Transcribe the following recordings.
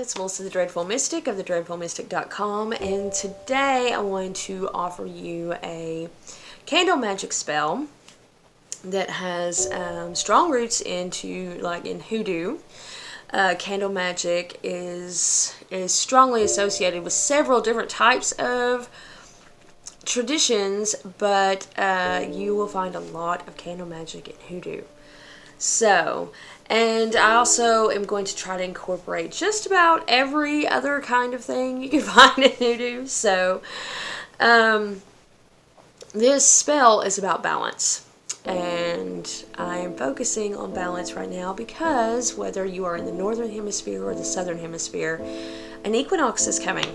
It's Melissa the Dreadful Mystic of thedreadfulmystic.com, and today I want to offer you a candle magic spell that has strong roots in hoodoo. Candle magic is strongly associated with several different types of traditions, but you will find a lot of candle magic in hoodoo. And I also am going to try to incorporate just about every other kind of thing you can find in hoodoo. So, this spell is about balance. And I am focusing on balance right now because whether you are in the northern hemisphere or the southern hemisphere, an equinox is coming.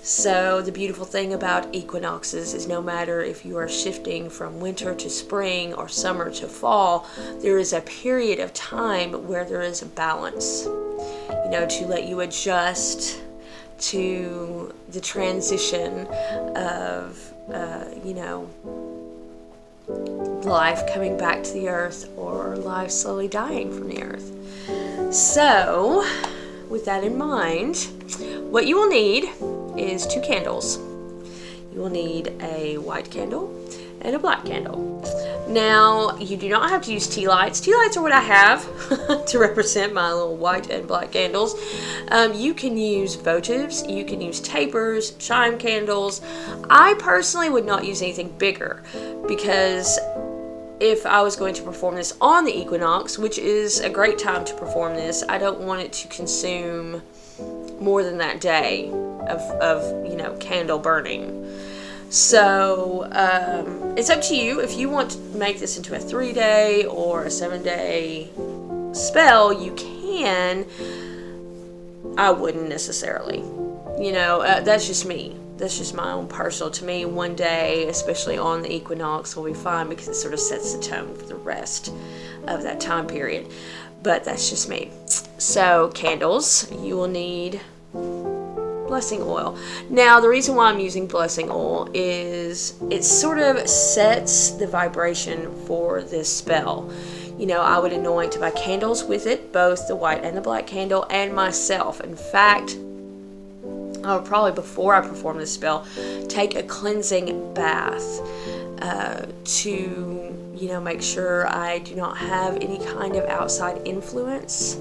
So the beautiful thing about equinoxes is no matter if you are shifting from winter to spring or summer to fall, there is a period of time where there is a balance, to let you adjust to the transition of, life coming back to the earth or life slowly dying from the earth. So, with that in mind, what you will need is 2 candles. You will need a white candle and a black candle. Now, you do not have to use tea lights. Tea lights are what I have to represent my little white and black candles. You can use votives, you can use tapers, chime candles. I personally would not use anything bigger because if I was going to perform this on the equinox, which is a great time to perform this, I don't want it to consume more than that day of candle burning. So it's up to you. If you want to make this into a 3-day or a 7-day spell, you can. I wouldn't necessarily. That's just me. That's just my own personal. To me, 1 day, especially on the equinox, will be fine because it sort of sets the tone for the rest of that time period. But that's just me. So, candles, you will need blessing oil. Now, the reason why I'm using blessing oil is it sort of sets the vibration for this spell. I would anoint my candles with it, both the white and the black candle, and myself. In fact, I would probably, before I perform this spell, take a cleansing bath to make sure I do not have any kind of outside influence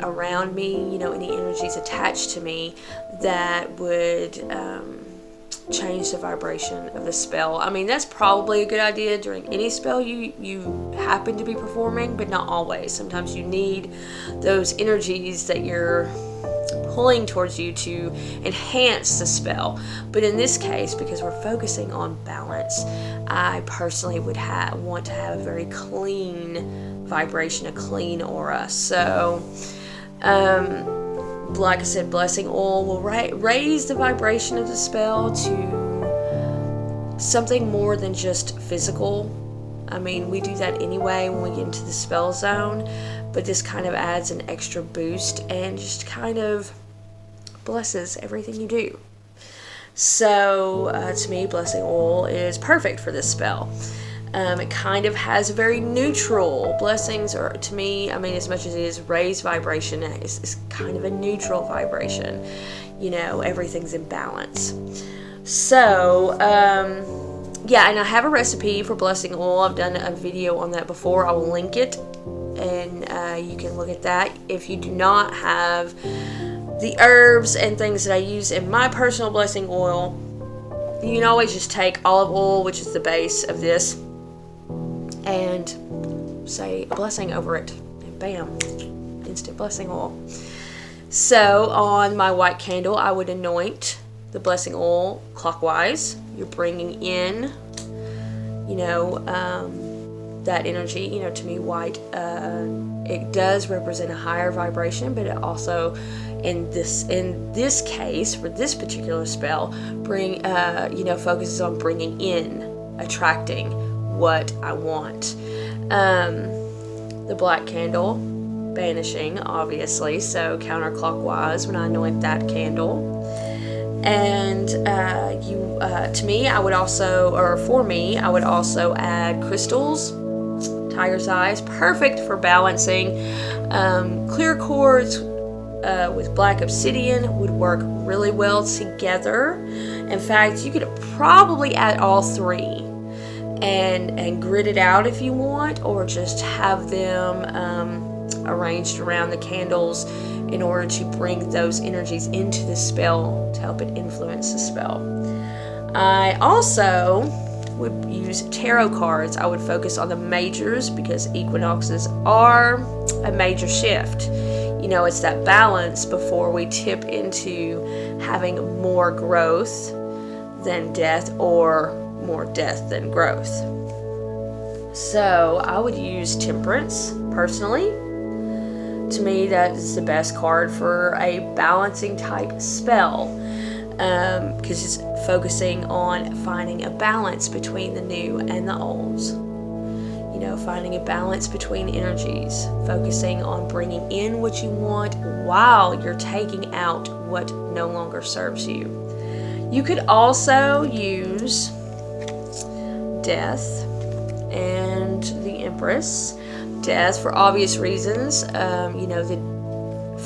around me, any energies attached to me that would change the vibration of the spell. I mean, that's probably a good idea during any spell you happen to be performing, but not always. Sometimes you need those energies that you're pulling towards you to enhance the spell. But in this case, because we're focusing on balance, I personally would want to have a very clean vibration, a clean aura. So, like I said, blessing oil will raise the vibration of the spell to something more than just physical. I mean, we do that anyway when we get into the spell zone, but this kind of adds an extra boost and just kind of blesses everything you do. So, to me, blessing oil is perfect for this spell. It kind of has a very neutral. Blessings are, to me, as much as it is raised vibration, it's kind of a neutral vibration. Everything's in balance. So, and I have a recipe for blessing oil. I've done a video on that before. I will link it, and you can look at that. If you do not have the herbs and things that I use in my personal blessing oil, you can always just take olive oil, which is the base of this, and say a blessing over it, and bam, instant blessing oil. So on my white candle, I would anoint the blessing oil clockwise. You're bringing in, that energy. To me, white, it does represent a higher vibration, but it also, in this case, for this particular spell, focuses on bringing in, attracting what I want. The black candle, banishing, obviously, so counterclockwise when I anoint that candle. And to me, I would also add crystals, tiger's eyes, perfect for balancing. Clear quartz with black obsidian would work really well together. In fact, you could probably add all three and grid it out if you want, or just have them arranged around the candles in order to bring those energies into the spell to help it influence the spell. I also would use tarot cards. I would focus on the majors because equinoxes are a major shift. It's that balance before we tip into having more growth than death, or more death than growth. So I would use Temperance personally. To me, that is the best card for a balancing type spell, because it's focusing on finding a balance between the new and the old. Finding a balance between energies, focusing on bringing in what you want while you're taking out what no longer serves you. You could also use Death and the Empress. Death, for obvious reasons.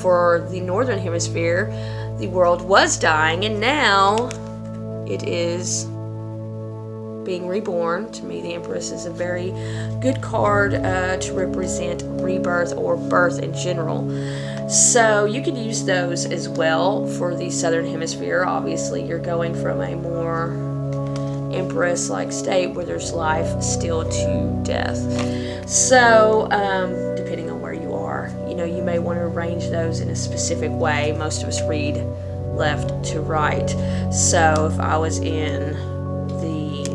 For the Northern Hemisphere, the world was dying, and now it is being reborn. To me, the Empress is a very good card to represent rebirth or birth in general. So you could use those as well for the Southern Hemisphere. Obviously, you're going from a more Empress-like state where there's life still to death. So, depending on where you are, you may want to arrange those in a specific way. Most of us read left to right. So if I was in the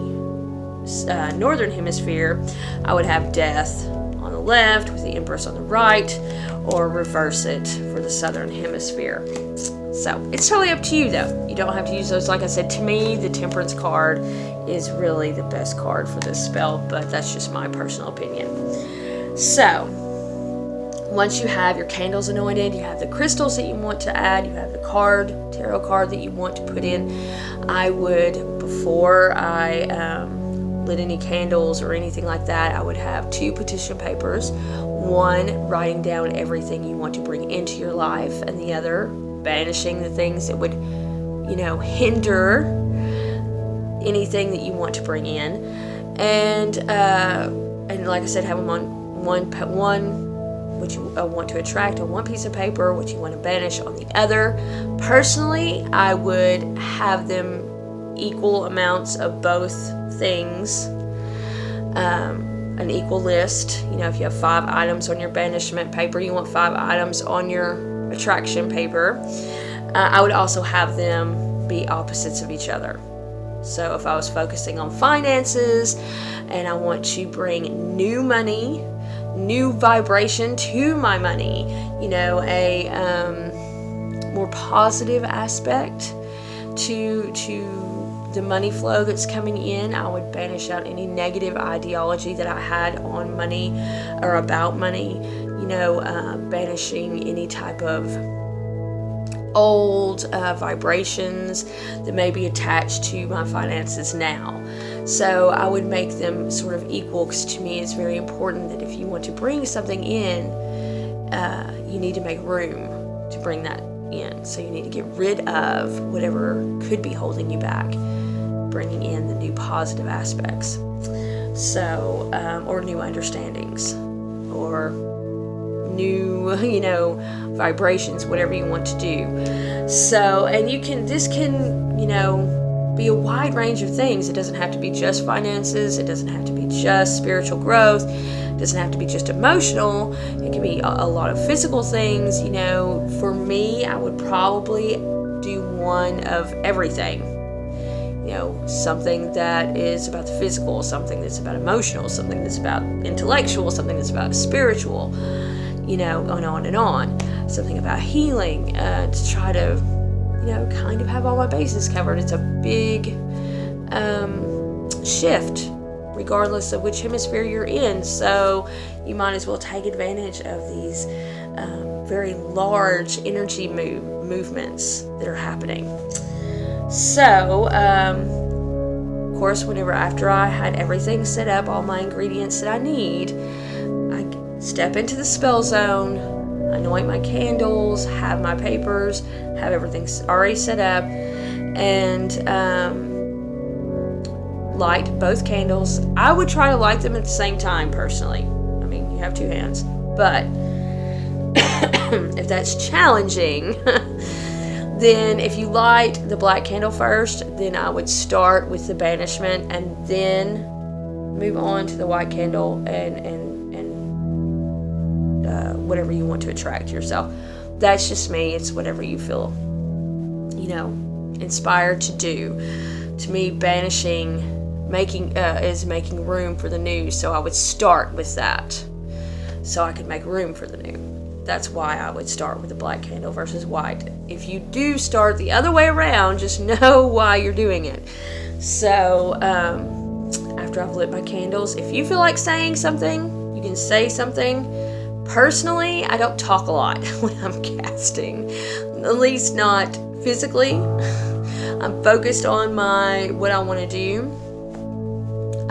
Northern Hemisphere, I would have Death on the left with the Empress on the right, or reverse it for the Southern Hemisphere. So it's totally up to you, though. You don't have to use those. Like I said, to me, the Temperance card is really the best card for this spell, but that's just my personal opinion. So once you have your candles anointed, you have the crystals that you want to add, you have the tarot card that you want to put in, I would, before I lit any candles or anything like that, I would have 2 petition papers, one writing down everything you want to bring into your life, and the other banishing the things that would, hinder anything that you want to bring in. And like I said, have them on one what you want to attract on one piece of paper, what you want to banish on the other. Personally, I would have them equal amounts of both things, an equal list. If you have 5 items on your banishment paper, you want 5 items on your attraction paper. I would also have them be opposites of each other. So if I was focusing on finances and I want to bring new money, new vibration to my money, a more positive aspect to the money flow that's coming in, I would banish out any negative ideology that I had on money or about money, banishing any type of old vibrations that may be attached to my finances now. So I would make them sort of equal, because to me it's very important that if you want to bring something in, you need to make room to bring that in. So you need to get rid of whatever could be holding you back, bringing in the new positive aspects. So, or new understandings, or new, vibrations, whatever you want to do. So, and this can, be a wide range of things. It doesn't have to be just finances. It doesn't have to be just spiritual growth. It doesn't have to be just emotional. It can be a lot of physical things. For me, I would probably do one of everything. Something that is about the physical, something that's about emotional, something that's about intellectual, something that's about spiritual, on and on. Something about healing, to try to, kind of have all my bases covered. It's a big shift, regardless of which hemisphere you're in. So you might as well take advantage of these very large energy movements that are happening. So, of course, after I had everything set up, all my ingredients that I need, I step into the spell zone, I anoint my candles, have my papers, have everything already set up, and light both candles. I would try to light them at the same time personally. I mean, you have two hands, but if that's challenging, then if you light the black candle first, then I would start with the banishment and then move on to the white candle and whatever you want to attract to yourself. That's just me. It's whatever you feel, inspired to do. To me, banishing is making room for the new. So I would start with that so I could make room for the new. That's why I would start with the black candle versus white. If you do start the other way around, just know why you're doing it. So after I've lit my candles, if you feel like saying something, you can say something. Personally, I don't talk a lot when I'm casting, at least not physically. I'm focused on what I want to do.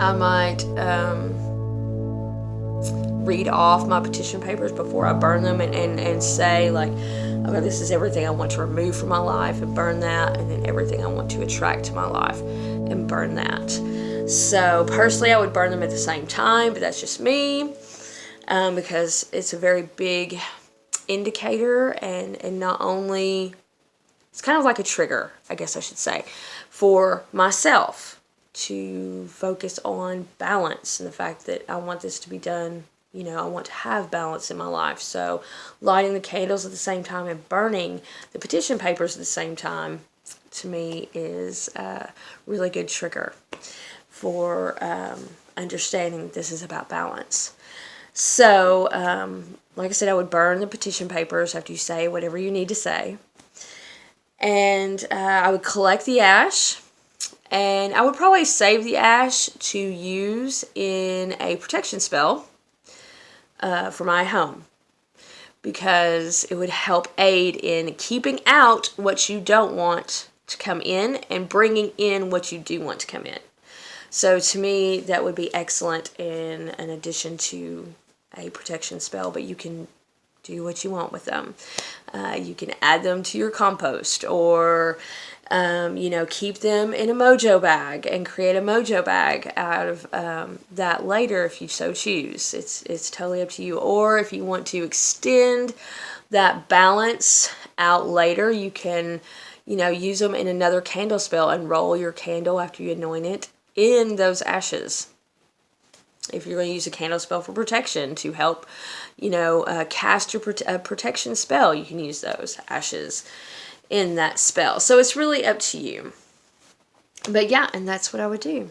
I might read off my petition papers before I burn them and say, like, okay, this is everything I want to remove from my life, and burn that, and then everything I want to attract to my life and burn that. So personally, I would burn them at the same time, but that's just me, because it's a very big indicator, and not only, it's kind of like a trigger, I guess I should say, for myself to focus on balance and the fact that I want this to be done. I want to have balance in my life. So lighting the candles at the same time and burning the petition papers at the same time, to me, is a really good trigger for understanding that this is about balance. So, like I said, I would burn the petition papers after you say whatever you need to say. And I would collect the ash. And I would probably save the ash to use in a protection spell for my home, because it would help aid in keeping out what you don't want to come in and bringing in what you do want to come in. So to me, that would be excellent in an addition to a protection spell, but you can do what you want with them. You can add them to your compost, or keep them in a mojo bag and create a mojo bag out of that later if you so choose. It's totally up to you. Or if you want to extend that balance out later, you can use them in another candle spell and roll your candle after you anoint it in those ashes. If you're going to use a candle spell for protection to help cast your protection spell, you can use those ashes in that spell. So it's really up to you. But yeah, and that's what I would do.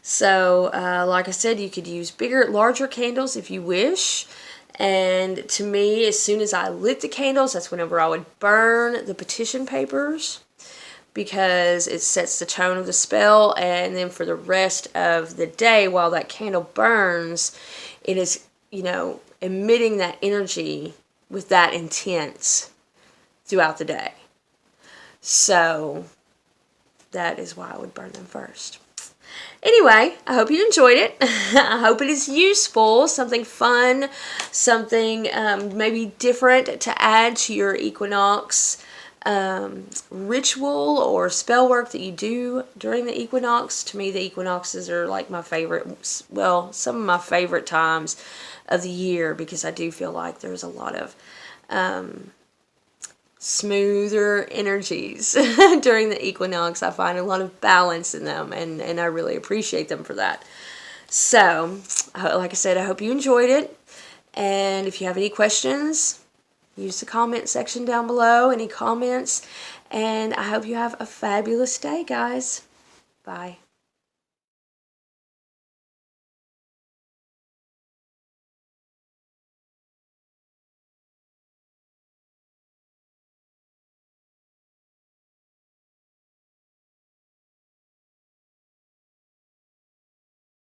So like I said, you could use larger candles if you wish. And to me, as soon as I lit the candles, that's whenever I would burn the petition papers, because it sets the tone of the spell. And then for the rest of the day, while that candle burns, it is, emitting that energy with that intent throughout the day. So that is why I would burn them first. Anyway, I hope you enjoyed it. I hope it is useful, something fun, something maybe different to add to your equinox ritual or spell work that you do during the equinox. To me, the equinoxes are like my favorite, some of my favorite times of the year, because I do feel like there's a lot of smoother energies during the equinox. I find a lot of balance in them, and I really appreciate them for that. So, like I said, I hope you enjoyed it. And if you have any questions, use the comment section down below, any comments. And I hope you have a fabulous day, guys. Bye.